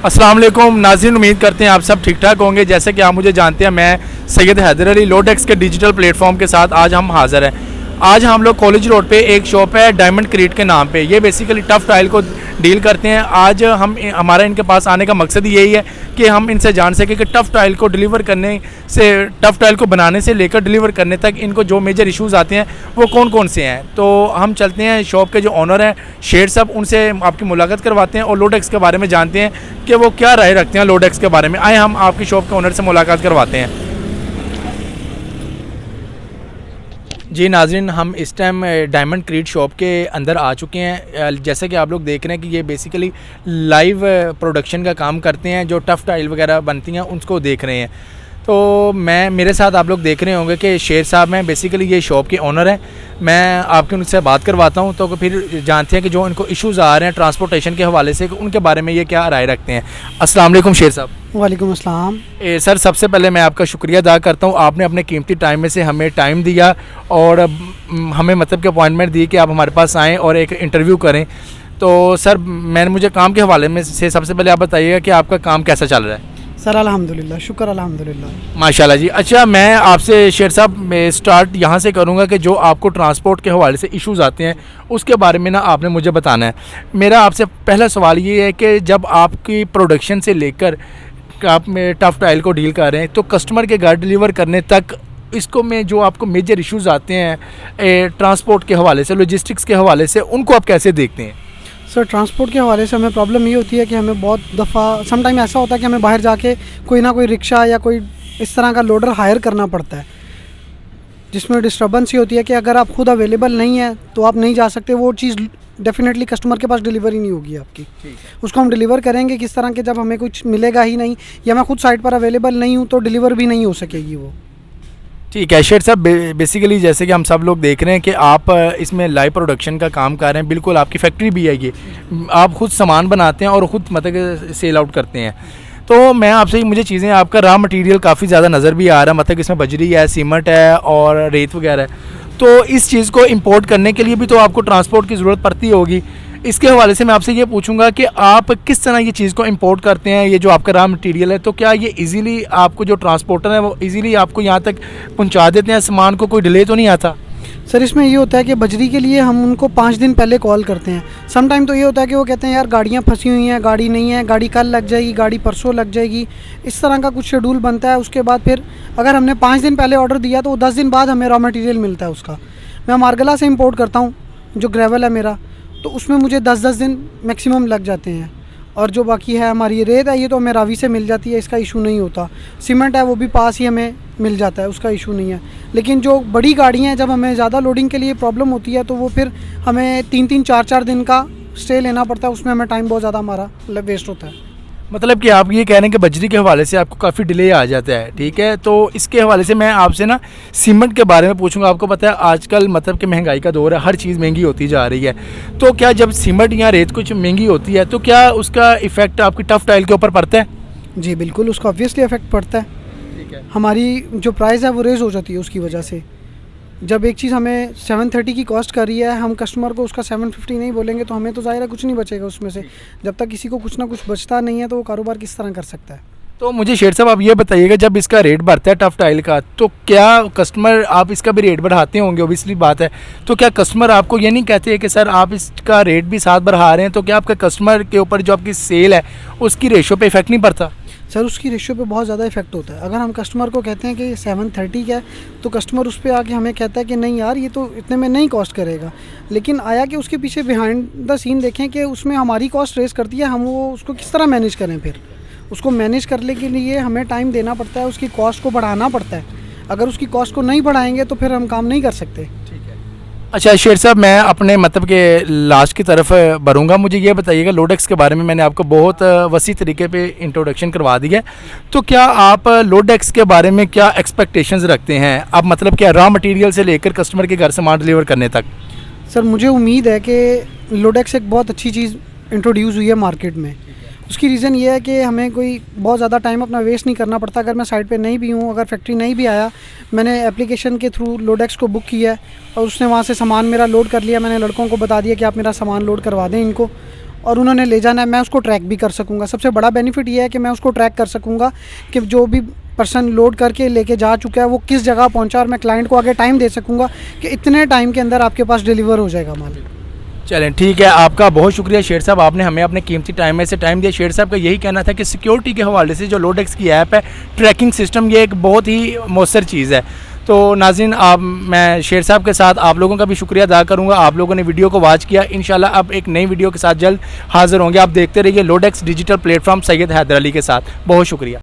अस्सलाम वालेकुम नाज़रीन, उम्मीद करते हैं आप सब ठीक ठाक होंगे। जैसे कि आप मुझे जानते हैं, मैं सैयद हैदर अली लोडेक्स के डिजिटल प्लेटफॉर्म के साथ आज हम हाज़िर हैं। आज हम लोग कॉलेज रोड पे एक शॉप है डायमंड क्रीट के नाम पे, ये बेसिकली टफ़ टाइल को डील करते हैं। आज हमारा इनके पास आने का मकसद यही है कि हम इनसे जान सकें कि टफ़ टाइल को डिलीवर करने से, टफ़ टाइल को बनाने से लेकर डिलीवर करने तक इनको जो मेजर इश्यूज़ आते हैं वो कौन कौन से हैं। तो हम चलते हैं शॉप के जो ऑनर हैं शेर साहब, उनसे आपकी मुलाकात करवाते हैं और लोडेक्स के बारे में जानते हैं कि वो क्या राय रखते हैं लोडेक्स के बारे में। आए हम आपकी शॉप के ऑनर से मुलाकात करवाते हैं। जी नाज़रीन, हम इस टाइम डायमंड क्रीट शॉप के अंदर आ चुके हैं। जैसे कि आप लोग देख रहे हैं कि ये बेसिकली लाइव प्रोडक्शन का काम करते हैं, जो टफ़ टाइल वगैरह बनती हैं उनको देख रहे हैं। तो मेरे साथ आप लोग देख रहे होंगे कि शेर साहब हैं, बेसिकली ये शॉप के ऑनर हैं। मैं आपके उनसे बात करवाता हूं तो फिर जानते हैं कि जो इनको इश्यूज़ आ रहे हैं ट्रांसपोर्टेशन के हवाले से, उनके बारे में ये क्या राय रखते हैं। अस्सलाम वालेकुम शेर साहब। वालेकुम अस्सलाम। सर, सबसे पहले मैं आपका शुक्रिया अदा करता हूँ, आपने अपने कीमती टाइम में से हमें टाइम दिया और हमें मतलब कि अपॉइंटमेंट दी कि आप हमारे पास आएँ और एक इंटरव्यू करें। तो सर, मुझे काम के हवाले में से सबसे पहले आप बताइएगा कि आपका काम कैसा चल रहा है। सर अल्हम्दुलिल्लाह, शुक्र अल्हम्दुलिल्लाह, माशाल्लाह जी। अच्छा, मैं आपसे शेर साहब स्टार्ट यहाँ से करूँगा कि जो आपको ट्रांसपोर्ट के हवाले से इश्यूज़ आते हैं उसके बारे में ना आपने मुझे बताना है। मेरा आपसे पहला सवाल ये है कि जब आपकी प्रोडक्शन से लेकर आप टफ़ टाइल को डील कर रहे हैं तो कस्टमर के घर डिलीवर करने तक इसको में जो आपको मेजर इश्यूज़ आते हैं ट्रांसपोर्ट के हवाले से, लॉजिस्टिक्स के हवाले से, उनको आप कैसे देखते हैं। सर ट्रांसपोर्ट के हवाले से हमें प्रॉब्लम ये होती है कि हमें बहुत दफ़ा सम टाइम ऐसा होता है कि हमें बाहर जाके कोई ना कोई रिक्शा या कोई इस तरह का लोडर हायर करना पड़ता है, जिसमें डिस्टर्बेंस ये होती है कि अगर आप खुद अवेलेबल नहीं है तो आप नहीं जा सकते। वो चीज़ डेफिनेटली कस्टमर के पास डिलीवरी नहीं होगी आपकी। उसको हम डिलीवर करेंगे किस तरह के, जब हमें कुछ मिलेगा ही नहीं या मैं खुद साइट पर अवेलेबल नहीं हूँ तो डिलीवर भी नहीं हो सकेगी वो। ठीक है शेर साहब, बेसिकली जैसे कि हम सब लोग देख रहे हैं कि आप इसमें लाइव प्रोडक्शन का काम कर रहे हैं, बिल्कुल आपकी फैक्ट्री भी है ये, आप खुद सामान बनाते हैं और ख़ुद मतलब सेल आउट करते हैं। तो मैं आपसे मुझे चीज़ें, आपका रॉ मटेरियल काफ़ी ज़्यादा नज़र भी आ रहा है, मतलब इसमें बजरी है, सीमेंट है और रेत वगैरह है। तो इस चीज़ को इंपोर्ट करने के लिए भी तो आपको ट्रांसपोर्ट की ज़रूरत पड़ती होगी। इसके हवाले से मैं आपसे ये पूछूंगा कि आप किस तरह ये चीज़ को इंपोर्ट करते हैं, ये जो आपका रॉ मटेरियल है, तो क्या ये इजीली आपको जो ट्रांसपोर्टर है वो इजीली आपको यहाँ तक पहुँचा देते हैं सामान को, कोई डिले तो नहीं आता। सर इसमें ये होता है कि बजरी के लिए हम उनको 5 दिन पहले कॉल करते हैं। सम टाइम तो ये होता है कि वो कहते हैं यार गाड़ियाँ फंसी हुई हैं, गाड़ी नहीं है, गाड़ी कल लग जाएगी, गाड़ी परसों लग जाएगी, इस तरह का कुछ शेड्यूल बनता है। उसके बाद फिर अगर हमने 5 दिन पहले ऑर्डर दिया तो 10 दिन बाद हमें रॉ मटेरियल मिलता है उसका। मैं मारगला से इंपोर्ट करता हूँ, जो ग्रेवल है मेरा, तो उसमें मुझे 10-10 दिन मैक्सिमम लग जाते हैं। और जो बाकी है हमारी रेत है, ये तो हमें रावी से मिल जाती है, इसका इशू नहीं होता। सीमेंट है वो भी पास ही हमें मिल जाता है, उसका इशू नहीं है। लेकिन जो बड़ी गाड़ियाँ हैं, जब हमें ज़्यादा लोडिंग के लिए प्रॉब्लम होती है तो वो फिर हमें 3-3, 4-4 दिन का स्टे लेना पड़ता है, उसमें हमें टाइम बहुत ज़्यादा हमारा वेस्ट होता है। मतलब कि आप ये कह रहे हैं कि बजरी के हवाले से आपको काफ़ी डिले आ जाता है, ठीक है। तो इसके हवाले से मैं आपसे ना सीमेंट के बारे में पूछूंगा। आपको पता है आजकल मतलब कि महंगाई का दौर है, हर चीज़ महंगी होती जा रही है। तो क्या जब सीमेंट या रेत कुछ महंगी होती है तो क्या उसका इफ़ेक्ट आपकी टफ़ टाइल के ऊपर पड़ता है। जी बिल्कुल, उसका ऑब्वियसली इफेक्ट पड़ता है। ठीक है, हमारी जो प्राइस है वो रेज़ हो जाती है उसकी वजह से। जब एक चीज़ हमें 730 की कॉस्ट कर रही है, हम कस्टमर को उसका 750 नहीं बोलेंगे तो हमें तो ज़ाहिर है कुछ नहीं बचेगा उसमें से। जब तक किसी को कुछ ना कुछ बचता नहीं है तो वो कारोबार किस तरह कर सकता है। तो मुझे शेर साहब आप ये बताइएगा, जब इसका रेट बढ़ता है टफ़ टाइल का, तो क्या कस्टमर, आप इसका भी रेट बढ़ाते होंगे ओबियसली बात है, तो क्या कस्टमर आपको ये नहीं कहते हैं कि सर आप इसका रेट भी साथ बढ़ा रहे हैं, तो क्या आपका कस्टमर के ऊपर जो आपकी सेल है उसकी रेशो पे इफेक्ट नहीं पड़ता। सर उसकी रेशियो पे बहुत ज़्यादा इफेक्ट होता है। अगर हम कस्टमर को कहते हैं कि 730 का है तो कस्टमर उस पर आके हमें कहता है कि नहीं यार ये तो इतने में नहीं कॉस्ट करेगा। लेकिन आया कि उसके पीछे बिहाइंड द सीन देखें कि उसमें हमारी कॉस्ट रेस करती है, हम वो उसको किस तरह मैनेज करें। फिर उसको मैनेज करने के लिए हमें टाइम देना पड़ता है, उसकी कॉस्ट को बढ़ाना पड़ता है। अगर उसकी कॉस्ट को नहीं बढ़ाएंगे तो फिर हम काम नहीं कर सकते। अच्छा शेर साहब, मैं अपने मतलब के लास्ट की तरफ बढ़ूँगा। मुझे ये बताइएगा, लोडेक्स के बारे में मैंने आपको बहुत वसी तरीके पे इंट्रोडक्शन करवा दिया है, तो क्या आप लोडेक्स के बारे में क्या एक्सपेक्टेशंस रखते हैं आप, मतलब क्या रॉ मटेरियल से लेकर कस्टमर के घर सामान डिलीवर करने तक। सर मुझे उम्मीद है कि लोडेक्स एक बहुत अच्छी चीज़ इंट्रोड्यूस हुई है मार्केट में। उसकी रीज़न ये है कि हमें कोई बहुत ज़्यादा टाइम अपना वेस्ट नहीं करना पड़ता। अगर मैं साइट पे नहीं भी हूँ, अगर फैक्ट्री नहीं भी आया, मैंने एप्लीकेशन के थ्रू लोडेक्स को बुक किया है और उसने वहाँ से सामान मेरा लोड कर लिया। मैंने लड़कों को बता दिया कि आप मेरा सामान लोड करवा दें इनको, और उन्होंने ले जाना है, मैं उसको ट्रैक भी कर सकूँगा। सबसे बड़ा बेनिफिट ये है कि मैं उसको ट्रैक कर सकूँगा कि जो भी पर्सन लोड करके लेके जा चुका है वो किस जगह पहुंचा, और मैं क्लाइंट को आगे टाइम दे सकूंगा कि इतने टाइम के अंदर आपके पास डिलीवर हो जाएगा माल। चलें ठीक है, आपका बहुत शुक्रिया शेर साहब, आपने हमें अपने कीमती टाइम में से टाइम दिया। शेर साहब का यही कहना था कि सिक्योरिटी के हवाले से जो लोडेक्स की ऐप है, ट्रैकिंग सिस्टम, ये एक बहुत ही मौसर चीज़ है। तो नाज़रीन, मैं शेर साहब के साथ आप लोगों का भी शुक्रिया अदा करूंगा। आप लोगों ने वीडियो को वॉच किया। इंशाल्लाह अब एक नई वीडियो के साथ जल्द हाज़िर होंगे। आप देखते रहिए लोडेक्स डिजिटल प्लेटफॉर्म सैयद हैदर अली के साथ। बहुत शुक्रिया।